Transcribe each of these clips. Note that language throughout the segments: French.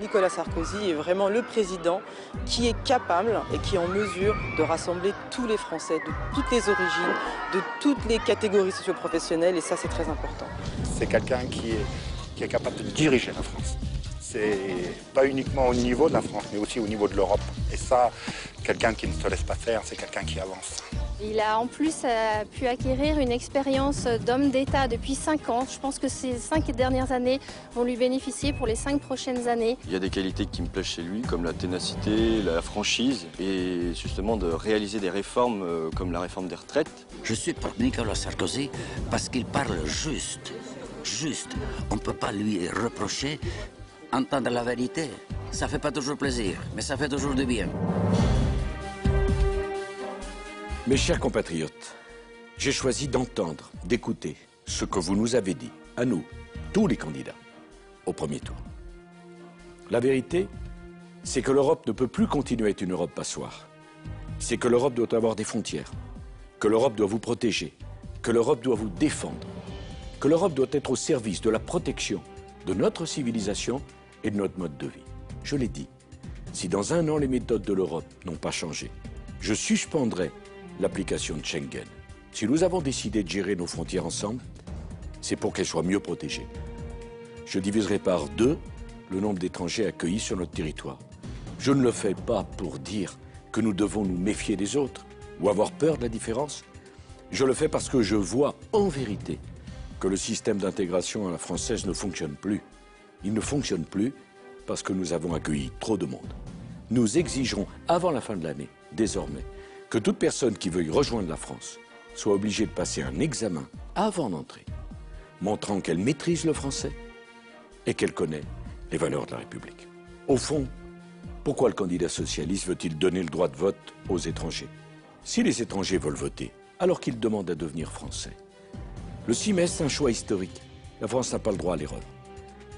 Nicolas Sarkozy est vraiment le président qui est capable et qui est en mesure de rassembler tous les Français, de toutes les origines, de toutes les catégories socio-professionnelles, et ça c'est très important. C'est quelqu'un qui est capable de diriger la France. C'est pas uniquement au niveau de la France, mais aussi au niveau de l'Europe. Et ça, quelqu'un qui ne se laisse pas faire, c'est quelqu'un qui avance. Il a en plus pu acquérir une expérience d'homme d'État depuis 5 ans. Je pense que ces 5 dernières années vont lui bénéficier pour les 5 prochaines années. Il y a des qualités qui me plaisent chez lui, comme la ténacité, la franchise, et justement de réaliser des réformes comme la réforme des retraites. Je suis pour Nicolas Sarkozy parce qu'il parle juste. Juste. On ne peut pas lui reprocher entendre la vérité. Ça fait pas toujours plaisir, mais ça fait toujours du bien. Mes chers compatriotes, j'ai choisi d'entendre, d'écouter ce que vous nous avez dit, à nous, tous les candidats, au premier tour. La vérité, c'est que l'Europe ne peut plus continuer à être une Europe passoire. C'est que l'Europe doit avoir des frontières, que l'Europe doit vous protéger, que l'Europe doit vous défendre, que l'Europe doit être au service de la protection de notre civilisation et de notre mode de vie. Je l'ai dit, si dans 1 an les méthodes de l'Europe n'ont pas changé, je suspendrai l'application de Schengen. Si nous avons décidé de gérer nos frontières ensemble, c'est pour qu'elles soient mieux protégées. Je diviserai par 2 le nombre d'étrangers accueillis sur notre territoire. Je ne le fais pas pour dire que nous devons nous méfier des autres ou avoir peur de la différence. Je le fais parce que je vois en vérité que le système d'intégration à la française ne fonctionne plus. Il ne fonctionne plus parce que nous avons accueilli trop de monde. Nous exigerons, avant la fin de l'année, désormais, que toute personne qui veuille rejoindre la France soit obligée de passer un examen avant d'entrer, montrant qu'elle maîtrise le français et qu'elle connaît les valeurs de la République. Au fond, pourquoi le candidat socialiste veut-il donner le droit de vote aux étrangers? Si les étrangers veulent voter, alors qu'ils demandent à devenir français. Le 6 mai, c'est un choix historique. La France n'a pas le droit à l'erreur.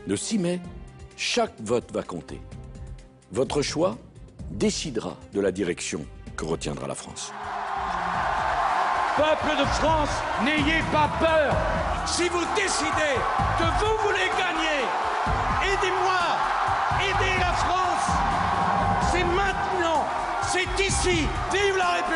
Le 6 mai, chaque vote va compter. Votre choix décidera de la direction que retiendra la France. Peuple de France, n'ayez pas peur. Si vous décidez que vous voulez gagner, aidez-moi, aidez la France. C'est maintenant, c'est ici. Vive la République!